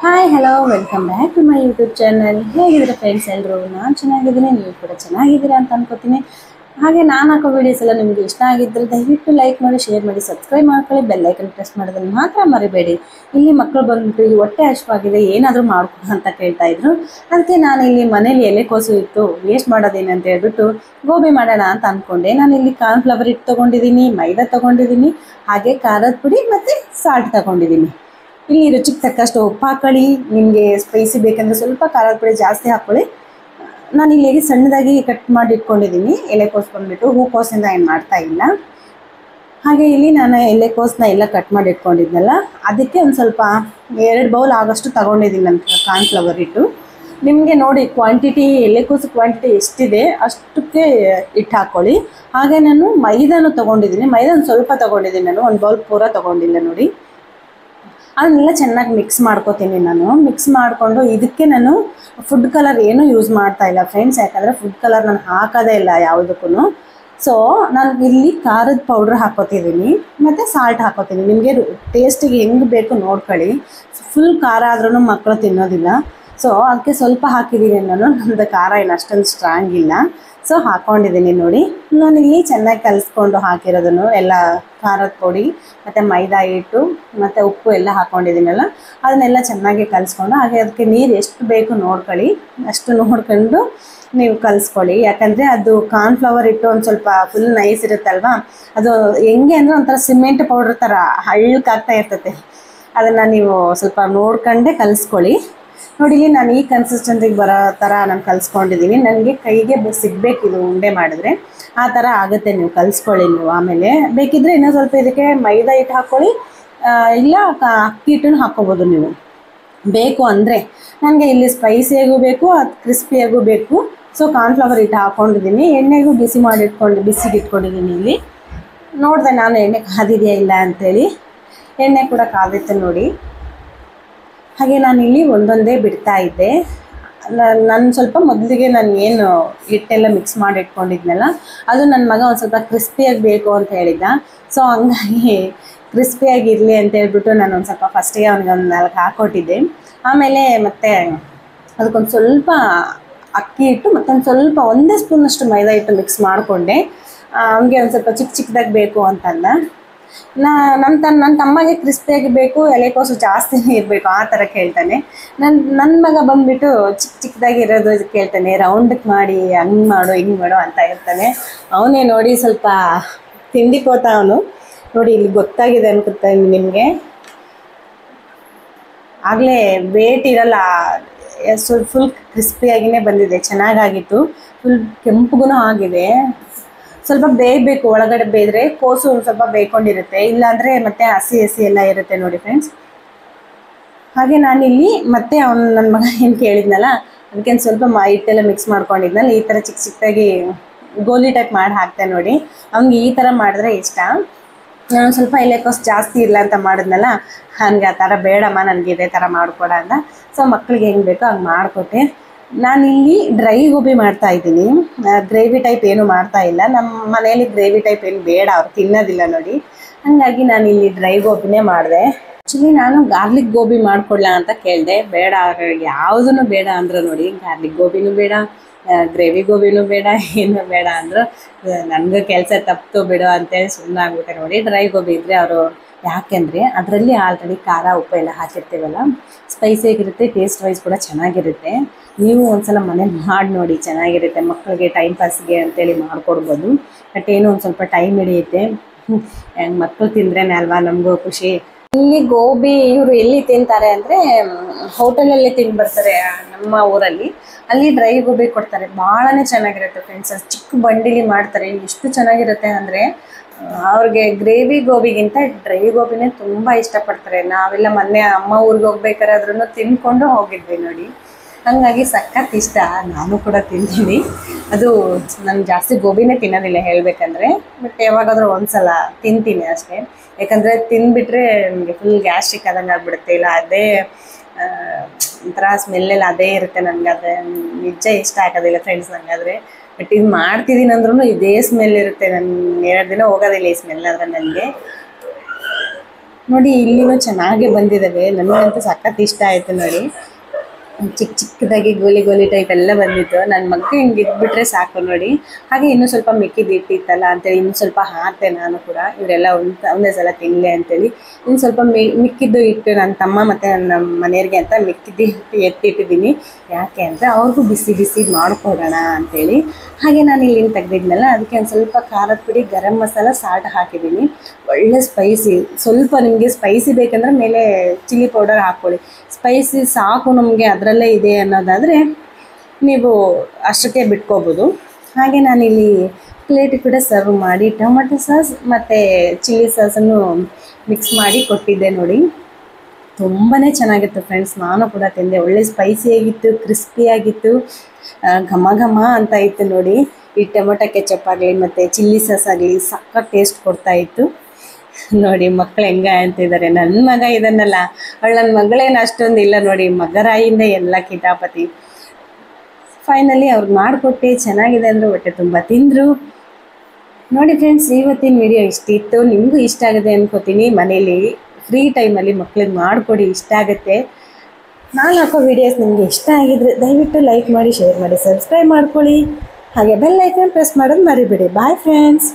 Hi hello welcome back to my YouTube channel. ಹೇಗಿದ್ದೀರಾ friends ಎಲ್ಲರೂ? ನಾನು ಚೆನ್ನಾಗಿದ್ದೀನಿ, ನೀವು ಕೂಡ ಚೆನ್ನಾಗಿದ್ದೀರಾ ಅಂತ ಅನ್ಕೋತೀನಿ. ಹಾಗೆ ನಾನು ಹಾಕೋ ವೀಡಿಯೋಸ್ ಎಲ್ಲ ನಿಮಗೆ ಇಷ್ಟ ಆಗಿದ್ದರೆ ದಯವಿಟ್ಟು ಲೈಕ್ ಮಾಡಿ, ಶೇರ್ ಮಾಡಿ, ಸಬ್ಸ್ಕ್ರೈಬ್ ಮಾಡ್ಕೊಳ್ಳಿ. ಬೆಲ್ ಐಕನ್ ಪ್ರೆಸ್ ಮಾಡೋದನ್ನು ಮಾತ್ರ ಮರಿಬೇಡಿ. ಇಲ್ಲಿ ಮಕ್ಕಳು ಬಂದುಬಿಟ್ಟು ಈ ಹೊಟ್ಟೆ ಹಶ್ವಾಗಿದೆ, ಏನಾದರೂ ಮಾಡ್ಕೊಡು ಅಂತ ಕೇಳ್ತಾ ಇದ್ರು. ಅದಕ್ಕೆ ನಾನು ಇಲ್ಲಿ ಮನೇಲಿ ಎಲೆಕೋಸು ಇತ್ತು, ವೇಸ್ಟ್ ಮಾಡೋದೇನು ಅಂತ ಹೇಳ್ಬಿಟ್ಟು ಗೋಬಿ ಮಾಡೋಣ ಅಂತ ಅಂದ್ಕೊಂಡೆ. ನಾನು ಇಲ್ಲಿ ಕಾರ್ನ್ಫ್ಲವರ್ ಹಿಟ್ಟು ತೊಗೊಂಡಿದ್ದೀನಿ, ಮೈದಾ ತೊಗೊಂಡಿದ್ದೀನಿ, ಹಾಗೆ ಖಾರದ ಪುಡಿ ಮತ್ತು ಸಾಲ್ಟ್ ತೊಗೊಂಡಿದ್ದೀನಿ. ಇಲ್ಲಿ ರುಚಿಗೆ ತಕ್ಕಷ್ಟು ಉಪ್ಪು ಹಾಕೊಳ್ಳಿ. ನಿಮಗೆ ಸ್ಪೈಸಿ ಬೇಕಂದರೆ ಸ್ವಲ್ಪ ಖಾರದ ಪುಡಿ ಜಾಸ್ತಿ ಹಾಕ್ಕೊಳ್ಳಿ. ನಾನು ಇಲ್ಲಿ ಸಣ್ಣದಾಗಿ ಕಟ್ ಮಾಡಿ ಇಟ್ಕೊಂಡಿದ್ದೀನಿ. ಎಲೆಕೋಸು ಬಂದುಬಿಟ್ಟು ಹೂಕೋಸಿಂದ ಏನು ಮಾಡ್ತಾ ಇಲ್ಲ. ಹಾಗೆ ಇಲ್ಲಿ ನಾನು ಎಲೆಕೋಸನ್ನ ಎಲ್ಲ ಕಟ್ ಮಾಡಿ ಇಟ್ಕೊಂಡಿದ್ನಲ್ಲ, ಅದಕ್ಕೆ ಒಂದು ಸ್ವಲ್ಪ 2 ಬೌಲ್ ಆಗೋಷ್ಟು ತೊಗೊಂಡಿದ್ದೀನಿ ನನ್ನ ಕಾರ್ನ್ಫ್ಲವರ್ ಹಿಟ್ಟು. ನಿಮಗೆ ನೋಡಿ ಕ್ವಾಂಟಿಟಿ, ಎಲೆಕೋಸು ಕ್ವಾಂಟಿಟಿ ಎಷ್ಟಿದೆ ಅಷ್ಟಕ್ಕೆ ಹಿಟ್ಟು ಹಾಕ್ಕೊಳ್ಳಿ. ಹಾಗೆ ನಾನು ಮೈದಾನು ತೊಗೊಂಡಿದ್ದೀನಿ. ಮೈದಾನ ಸ್ವಲ್ಪ ತೊಗೊಂಡಿದ್ದೀನಿ, ನಾನು 1 ಬೌಲ್ ಪೂರ ತೊಗೊಂಡಿಲ್ಲ ನೋಡಿ. ಅದನ್ನೆಲ್ಲ ಚೆನ್ನಾಗಿ ಮಿಕ್ಸ್ ಮಾಡ್ಕೋತೀನಿ. ನಾನು ಮಿಕ್ಸ್ ಮಾಡಿಕೊಂಡು ಇದಕ್ಕೆ ನಾನು ಫುಡ್ ಕಲರ್ ಏನೂ ಯೂಸ್ ಮಾಡ್ತಾ ಇಲ್ಲ ಫ್ರೆಂಡ್ಸ್, ಯಾಕಂದರೆ ಫುಡ್ ಕಲರ್ ನಾನು ಹಾಕೋದೇ ಇಲ್ಲ ಯಾವುದಕ್ಕೂ. ಸೊ ನಾನು ಇಲ್ಲಿ ಖಾರದ ಪೌಡ್ರ್ ಹಾಕೋತಿದ್ದೀನಿ ಮತ್ತು ಸಾಲ್ಟ್ ಹಾಕೋತೀನಿ. ನಿಮಗೆ ಟೇಸ್ಟಿಗೆ ಹೆಂಗೆ ಬೇಕು ನೋಡ್ಕೊಳ್ಳಿ. ಫುಲ್ ಖಾರ ಆದ್ರೂ ಮಕ್ಕಳು ತಿನ್ನೋದಿಲ್ಲ. ಸೊ ಅದಕ್ಕೆ ಸ್ವಲ್ಪ ಹಾಕಿದ್ದೀನಿ ನಾನು. ನಮ್ಮದು ಖಾರ ಏನು ಅಷ್ಟೊಂದು ಸ್ಟ್ರಾಂಗ್ ಇಲ್ಲ. ಸೊ ಹಾಕ್ಕೊಂಡಿದ್ದೀನಿ ನೋಡಿ. ನಾನಿಲ್ಲಿ ಚೆನ್ನಾಗಿ ಕಲಿಸ್ಕೊಂಡು ಹಾಕಿರೋದನ್ನು ಎಲ್ಲ ಖಾರದ ಪುಡಿ ಮತ್ತು ಮೈದಾ ಹಿಟ್ಟು ಮತ್ತು ಉಪ್ಪು ಎಲ್ಲ ಹಾಕ್ಕೊಂಡಿದ್ದೀನಲ್ಲ, ಅದನ್ನೆಲ್ಲ ಚೆನ್ನಾಗಿ ಕಲಿಸ್ಕೊಂಡು, ಹಾಗೆ ಅದಕ್ಕೆ ನೀರು ಎಷ್ಟು ಬೇಕು ನೋಡ್ಕೊಳ್ಳಿ, ಅಷ್ಟು ನೋಡ್ಕೊಂಡು ನೀವು ಕಲಿಸ್ಕೊಳ್ಳಿ. ಯಾಕಂದರೆ ಅದು ಕಾರ್ನ್ಫ್ಲವರ್ ಹಿಟ್ಟು ಒಂದು ಸ್ವಲ್ಪ ಫುಲ್ ನೈಸ್ ಇರುತ್ತಲ್ವ, ಅದು ಹೆಂಗೆ ಅಂದರೆ ಒಂಥರ ಸಿಮೆಂಟ್ ಪೌಡ್ರ್ ಥರ ಹಳ್ಳಕ್ಕಾಗ್ತಾ ಇರ್ತೈತೆ. ಅದನ್ನು ನೀವು ಸ್ವಲ್ಪ ನೋಡ್ಕೊಂಡೇ ಕಲಿಸ್ಕೊಳ್ಳಿ. ನೋಡಿ ಇಲ್ಲಿ ನಾನು ಈ ಕನ್ಸಿಸ್ಟೆನ್ಸಿಗೆ ಬರೋ ಥರ ನಾನು ಕಲಿಸ್ಕೊಂಡಿದ್ದೀನಿ. ನನಗೆ ಕೈಗೆ ಸಿಗಬೇಕಿದು ಉಂಡೆ ಮಾಡಿದ್ರೆ ಆ ಥರ ಆಗುತ್ತೆ. ನೀವು ಕಲಿಸ್ಕೊಳ್ಳಿ. ನೀವು ಆಮೇಲೆ ಬೇಕಿದ್ದರೆ ಇನ್ನೂ ಸ್ವಲ್ಪ ಇದಕ್ಕೆ ಮೈದಾ ಹಿಟ್ಟು ಹಾಕ್ಕೊಳ್ಳಿ, ಇಲ್ಲ ಅಕ್ಕಿ ಹಿಟ್ಟನ್ನು ಹಾಕ್ಕೋಬೋದು ನೀವು ಬೇಕು ಅಂದರೆ. ನನಗೆ ಇಲ್ಲಿ ಸ್ಪೈಸಿಯಾಗೂ ಬೇಕು, ಅದು ಕ್ರಿಸ್ಪಿಯಾಗೂ ಬೇಕು. ಸೊ ಕಾರ್ನ್ಫ್ಲವರ್ ಹಿಟ್ಟು ಹಾಕ್ಕೊಂಡಿದ್ದೀನಿ. ಎಣ್ಣೆಗೂ ಬಿಸಿಗೆ ಇಟ್ಕೊಂಡಿದ್ದೀನಿ. ಇಲ್ಲಿ ನೋಡಿದೆ ನಾನು ಎಣ್ಣೆ ಕಾದಿದೆಯಾ ಇಲ್ಲ ಅಂಥೇಳಿ. ಎಣ್ಣೆ ಕೂಡ ಕಾದಿತ್ತು ನೋಡಿ. ಹಾಗೆ ನಾನಿಲ್ಲಿ ಒಂದೊಂದೇ ಬಿಡ್ತಾ ಇದ್ದೆ. ನಾನು ಸ್ವಲ್ಪ ಮೊದಲಿಗೆ ನಾನು ಏನು ಹಿಟ್ಟೆಲ್ಲ ಮಿಕ್ಸ್ ಮಾಡಿ ಇಟ್ಕೊಂಡಿದ್ನಲ್ಲ, ಅದು ನನ್ನ ಮಗ ಒಂದು ಸ್ವಲ್ಪ ಕ್ರಿಸ್ಪಿಯಾಗಿ ಬೇಕು ಅಂತ ಹೇಳಿದ್ದ. ಸೊ ಹಂಗಾಗಿ ಕ್ರಿಸ್ಪಿಯಾಗಿರಲಿ ಅಂತ ಹೇಳ್ಬಿಟ್ಟು ನಾನು ಒಂದು ಸ್ವಲ್ಪ ಫಸ್ಟಿಗೆ ಅವ್ನಿಗೆ ಒಂದು 4 ಹಾಕ್ಕೊಟ್ಟಿದ್ದೆ. ಆಮೇಲೆ ಮತ್ತೆ ಅದಕ್ಕೊಂದು ಸ್ವಲ್ಪ ಅಕ್ಕಿ ಹಿಟ್ಟು ಮತ್ತೊಂದು ಸ್ವಲ್ಪ 1 ಸ್ಪೂನಷ್ಟು ಮೈದಾ ಹಿಟ್ಟು ಮಿಕ್ಸ್ ಮಾಡಿಕೊಂಡೆ. ಅವನಿಗೆ ಒಂದು ಸ್ವಲ್ಪ ಚಿಕ್ಕದಾಗಿ ಬೇಕು ಅಂತಂದ. ನನ್ನ ತಮ್ಮಗೆ ಕ್ರಿಸ್ಪಿಯಾಗಿ ಬೇಕು, ಎಲೆಕೋಸು ಜಾಸ್ತಿನೇ ಇರಬೇಕು ಆ ಥರ ಕೇಳ್ತಾನೆ. ನನ್ನ ಮಗ ಬಂದುಬಿಟ್ಟು ಚಿಕ್ಕದಾಗಿ ಇರೋದು ಕೇಳ್ತಾನೆ, ರೌಂಡಕ್ಕೆ ಮಾಡಿ, ಹಂಗೆ ಮಾಡು ಹಿಂಗೆ ಮಾಡು ಅಂತ ಇರ್ತಾನೆ. ಅವನೇ ನೋಡಿ ಸ್ವಲ್ಪ ತಿಂಡಿ ಕೋತ ಅವನು. ನೋಡಿ ಇಲ್ಲಿ ಗೊತ್ತಾಗಿದೆ ಅನ್ಕೊತೀನಿ ನಿಮಗೆ. ಆಗಲೇ ವೇಟ್ ಇರಲ್ಲ, ಫುಲ್ ಕ್ರಿಸ್ಪಿಯಾಗಿಯೇ ಬಂದಿದೆ, ಚೆನ್ನಾಗಾಗಿತ್ತು. ಫುಲ್ ಕೆಂಪಗೂ ಆಗಿದೆ. ಸ್ವಲ್ಪ ಬೇಯಬೇಕು, ಒಳಗಡೆ ಬೇಯ್ದರೆ ಕೋಸು ಒಂದು ಸ್ವಲ್ಪ ಬೇಯ್ಕೊಂಡಿರುತ್ತೆ, ಇಲ್ಲಾಂದರೆ ಮತ್ತೆ ಹಸಿ ಎಲ್ಲ ಇರುತ್ತೆ ನೋಡಿ ಫ್ರೆಂಡ್ಸ್. ಹಾಗೆ ನಾನಿಲ್ಲಿ ಮತ್ತೆ ನನ್ನ ಮಗ ಏನು ಕೇಳಿದ್ನಲ್ಲ, ಅದಕ್ಕೆ ಸ್ವಲ್ಪ ಹಿಟ್ಟೆಲ್ಲ ಮಿಕ್ಸ್ ಮಾಡ್ಕೊಂಡಿದ್ನಲ್ಲ, ಈ ಥರ ಚಿಕ್ಕದಾಗಿ ಗೋಲಿ ಟೈಪ್ ಮಾಡಿ ಹಾಕ್ತೆ ನೋಡಿ. ಅವ್ನಿಗೆ ಈ ಥರ ಮಾಡಿದ್ರೆ ಇಷ್ಟ. ನಾನು ಸ್ವಲ್ಪ ಎಲೆಕೋಸು ಜಾಸ್ತಿ ಇಲ್ಲ ಅಂತ ಮಾಡಿದ್ನಲ್ಲ, ನನಗೆ ಆ ಥರ ಬೇಡಮ್ಮ, ನನಗೆ ಇದೇ ಥರ ಮಾಡಿಕೊಡ ಅಂತ. ಸೊ ಮಕ್ಕಳಿಗೆ ಹೆಂಗೆ ಬೇಕೋ ಹಂಗೆ ಮಾಡಿಕೊಟ್ಟೆ. ನಾನಿಲ್ಲಿ ಡ್ರೈ ಗೋಬಿ ಮಾಡ್ತಾಯಿದ್ದೀನಿ, ಗ್ರೇವಿ ಟೈಪ್ ಏನು ಮಾಡ್ತಾ ಇಲ್ಲ. ನಮ್ಮ ಮನೆಯಲ್ಲಿ ಗ್ರೇವಿ ಟೈಪ್ ಏನು ಬೇಡ, ಅವ್ರು ತಿನ್ನೋದಿಲ್ಲ ನೋಡಿ. ಹಾಗಾಗಿ ನಾನಿಲ್ಲಿ ಡ್ರೈ ಗೋಬಿನೇ ಮಾಡಿದೆ. ಆ್ಯಕ್ಚುಲಿ ನಾನು ಗಾರ್ಲಿಕ್ ಗೋಬಿ ಮಾಡಿಕೊಡ್ಲಾ ಅಂತ ಕೇಳಿದೆ, ಬೇಡ ಯಾವುದೂ ಬೇಡ ಅಂದರು ನೋಡಿ. ಗಾರ್ಲಿಕ್ ಗೋಬಿನೂ ಬೇಡ, ಗ್ರೇವಿ ಗೋಬಿನೂ ಬೇಡ, ಏನೂ ಬೇಡ ಅಂದರು. ನನಗೂ ಕೆಲಸ ತಪ್ಪಿತು ಬಿಡು ಅಂತೇಳಿ ಸುಮ್ಮನಾಗ್ಬಿಟ್ಟೆ ನೋಡಿ. ಡ್ರೈ ಗೋಬಿ ಇದ್ದರೆ ಅವರು, ಯಾಕೆಂದರೆ ಅದರಲ್ಲಿ ಆಲ್ರೆಡಿ ಖಾರ ಉಪ್ಪು ಎಲ್ಲ ಹಾಕಿರ್ತೀವಲ್ಲ, ಸ್ಪೈಸಿಯಾಗಿರುತ್ತೆ, ಟೇಸ್ಟ್ ವೈಸ್ ಕೂಡ ಚೆನ್ನಾಗಿರುತ್ತೆ. ನೀವು ಒಂದ್ಸಲ ಮನೇಲಿ ಮಾಡಿ ನೋಡಿ, ಚೆನ್ನಾಗಿರುತ್ತೆ. ಮಕ್ಕಳಿಗೆ ಟೈಮ್ ಪಾಸ್ಗೆ ಅಂತೇಳಿ ಮಾಡಿಕೊಡ್ಬೋದು. ಬಟ್ ಏನೋ ಒಂದು ಸ್ವಲ್ಪ ಟೈಮ್ ಹಿಡಿಯುತ್ತೆ. ಮಕ್ಕಳು ತಿಂದ್ರೇ ಅಲ್ವಾ ನಮಗೂ ಖುಷಿ. ಇಲ್ಲಿ ಗೋಬಿ ಇವರು ಎಲ್ಲಿ ತಿಂತಾರೆ ಅಂದರೆ ಹೋಟೆಲಲ್ಲಿ ತಿಂದು ಬರ್ತಾರೆ ನಮ್ಮ ಊರಲ್ಲಿ. ಅಲ್ಲಿ ಡ್ರೈ ಗೋಬಿ ಕೊಡ್ತಾರೆ, ಭಾಳನೇ ಚೆನ್ನಾಗಿರುತ್ತೆ ಫ್ರೆಂಡ್ಸ್. ಅದು ಚಿಕ್ಕ ಬಂಡಿಲಿ ಮಾಡ್ತಾರೆ, ಎಷ್ಟು ಚೆನ್ನಾಗಿರುತ್ತೆ ಅಂದರೆ ಅವ್ರಿಗೆ ಗ್ರೇವಿ ಗೋಬಿಗಿಂತ ಡ್ರೈ ಗೋಬಿನೇ ತುಂಬ ಇಷ್ಟಪಡ್ತಾರೆ. ನಾವೆಲ್ಲ ಮೊನ್ನೆ ಅಮ್ಮ ಊರಿಗೆ ಹೋಗ್ಬೇಕಾದ್ರೆ ಅದ್ರೂ ತಿಂದ್ಕೊಂಡು ಹೋಗಿದ್ವಿ ನೋಡಿ. ಹಾಗಾಗಿ ಸಖತ್ ಇಷ್ಟ, ನಾನು ಕೂಡ ತಿಂತೀನಿ. ಅದು ನಾನು ಜಾಸ್ತಿ ಗೋಬಿನೇ ತಿನ್ನೋದಿಲ್ಲ ಹೇಳಬೇಕಂದ್ರೆ, ಬಟ್ ಯಾವಾಗಾದರೂ ಒಂದ್ಸಲ ತಿಂತೀನಿ ಅಷ್ಟೇ. ಯಾಕಂದರೆ ತಿಂದುಬಿಟ್ರೆ ನನಗೆ ಫುಲ್ ಗ್ಯಾಸ್ಟ್ರಿಕ್ ಆದಂಗೆ ಆಗಿಬಿಡುತ್ತೆ. ಇಲ್ಲ ಅದೇ ಒಂಥರ ಸ್ಮೆಲ್ಲೆಲ್ಲ ಅದೇ ಇರುತ್ತೆ. ನನಗೆ ಅದು ನಿಜ ಇಷ್ಟ ಆಗೋದಿಲ್ಲ ಫ್ರೆಂಡ್ಸ್ ನನಗಾದರೆ. ಬಟ್ ಇದು ಮಾಡ್ತಿದ್ದೀನಿ ಅಂದ್ರೂ ಇದೇ ಸ್ಮೆಲ್ ಇರುತ್ತೆ. ನಾನು 2 ದಿನ ಹೋಗೋದಿಲ್ಲ ಈ ಸ್ಮೆಲ್ ಆದರೆ ನನಗೆ. ನೋಡಿ ಇಲ್ಲಿನೂ ಚೆನ್ನಾಗಿ ಬಂದಿದ್ದಾವೆ, ನನಗಂತೂ ಸಖತ್ ಇಷ್ಟ ಆಯಿತು ನೋಡಿ. ಚಿಕ್ಕ ಚಿಕ್ಕದಾಗಿ ಗೋಲಿ ಗೋಲಿ ಟೈಪ್ ಎಲ್ಲ ಬಂದಿತ್ತು. ನನ್ನ ಮಗ ಹಿಂಗೆ ಇದ್ಬಿಟ್ರೆ ಸಾಕು ನೋಡಿ. ಹಾಗೆ ಇನ್ನೂ ಸ್ವಲ್ಪ ಮಿಕ್ಕಿದ್ದು ಇಟ್ಟಿತ್ತಲ್ಲ ಅಂತೇಳಿ ಇನ್ನೂ ಸ್ವಲ್ಪ ಹಾಕ್ತೆ ನಾನು ಕೂಡ, ಇವರೆಲ್ಲ ಒಂದೇ ಸಲ ತಿನ್ನಲಿ ಅಂತೇಳಿ. ಇನ್ನು ಸ್ವಲ್ಪ ಮಿಕ್ಕಿದ್ದು ಇಟ್ಟು ನನ್ನ ತಮ್ಮ ಮತ್ತು ನನ್ನ ಮನೆಯವ್ರಿಗೆ ಅಂತ ಮಿಕ್ಕಿದ್ದು ಎತ್ತಿಟ್ಟಿದ್ದೀನಿ. ಯಾಕೆ ಅಂದರೆ ಅವ್ರಿಗೂ ಬಿಸಿ ಬಿಸಿ ಮಾಡಿಕೊಡೋಣ ಅಂತೇಳಿ. ಹಾಗೆ ನಾನು ಇಲ್ಲಿಂದ ತೆಗ್ದಿದ್ನಲ್ಲ, ಅದಕ್ಕೆ ಒಂದು ಸ್ವಲ್ಪ ಖಾರದ ಪುಡಿ, ಗರಂ ಮಸಾಲ, ಸಾಲ್ಟ್ ಹಾಕಿದ್ದೀನಿ. ಒಳ್ಳೆ ಸ್ಪೈಸಿ, ಸ್ವಲ್ಪ ನಿಮಗೆ ಸ್ಪೈಸಿ ಬೇಕಂದ್ರೆ ಮೇಲೆ ಚಿಲ್ಲಿ ಪೌಡರ್ ಹಾಕ್ಕೊಳ್ಳಿ. ಸ್ಪೈಸಿ ಸಾಕು ನಮಗೆ ಅದರಲ್ಲೇ ಇದೆ ಅನ್ನೋದಾದರೆ ನೀವು ಅಷ್ಟಕ್ಕೆ ಬಿಟ್ಕೋಬೋದು. ಹಾಗೆ ನಾನಿಲ್ಲಿ ಪ್ಲೇಟಿಗೆ ಕೂಡ ಸರ್ವ್ ಮಾಡಿ ಟೊಮೆಟೊ ಸಾಸ್ ಮತ್ತು ಚಿಲ್ಲಿ ಸಾಸನ್ನು ಮಿಕ್ಸ್ ಮಾಡಿ ಕೊಟ್ಟಿದ್ದೆ ನೋಡಿ. ತುಂಬಾ ಚೆನ್ನಾಗಿತ್ತು ಫ್ರೆಂಡ್ಸ್, ನಾನು ಕೂಡ ತಿಂದೆ. ಒಳ್ಳೆ ಸ್ಪೈಸಿಯಾಗಿತ್ತು, ಕ್ರಿಸ್ಪಿಯಾಗಿತ್ತು, ಘಮ ಘಮ ಅಂತ ಇತ್ತು ನೋಡಿ. ಈ ಟೊಮೆಟೊ ಕೆಚಪ್ ಆಗಲಿ ಮತ್ತು ಚಿಲ್ಲಿ ಸಾಸ್ ಆಗಲಿ ಸಖತ್ ಟೇಸ್ಟ್ ಕೊಡ್ತಾಯಿತ್ತು ನೋಡಿ. ಮಕ್ಕಳು ಹೆಂಗೆ ಅಂತಿದ್ದಾರೆ. ನನ್ನ ಮಗ ಇದನ್ನಲ್ಲ, ಅವಳು ನನ್ನ ಮಗಳೇನು ಅಷ್ಟೊಂದು ಇಲ್ಲ ನೋಡಿ, ಮಗರಾಯಿಂದ ಎಲ್ಲ ಕಿತಾಪತಿ. ಫೈನಲಿ ಅವ್ರಿಗೆ ಮಾಡಿಕೊಟ್ಟು ಚೆನ್ನಾಗಿದೆ ಅಂದರು, ಹೊಟ್ಟೆ ತುಂಬ ತಿಂದರು ನೋಡಿ. ಫ್ರೆಂಡ್ಸ್, ಇವತ್ತಿನ ವಿಡಿಯೋ ಇಷ್ಟಿತ್ತು. ನಿಮಗೂ ಇಷ್ಟ ಆಗಿದೆ ಅನ್ಕೋತೀನಿ. ಮನೇಲಿ ಫ್ರೀ ಟೈಮಲ್ಲಿ ಮಕ್ಳಿಗೆ ಮಾಡಿಕೊಡಿ, ಇಷ್ಟ ಆಗುತ್ತೆ. ನಾನು ಹಾಕೋ ವೀಡಿಯೋಸ್ ನಿಮಗೆ ಇಷ್ಟ ಆಗಿದ್ರೆ ದಯವಿಟ್ಟು ಲೈಕ್ ಮಾಡಿ, ಶೇರ್ ಮಾಡಿ, ಸಬ್ಸ್ಕ್ರೈಬ್ ಮಾಡ್ಕೊಳ್ಳಿ. ಹಾಗೆ ಬೆಲ್ ಐಕಾನ್ ಪ್ರೆಸ್ ಮಾಡೋದು ಮರಿಬೇಡಿ. Bye friends.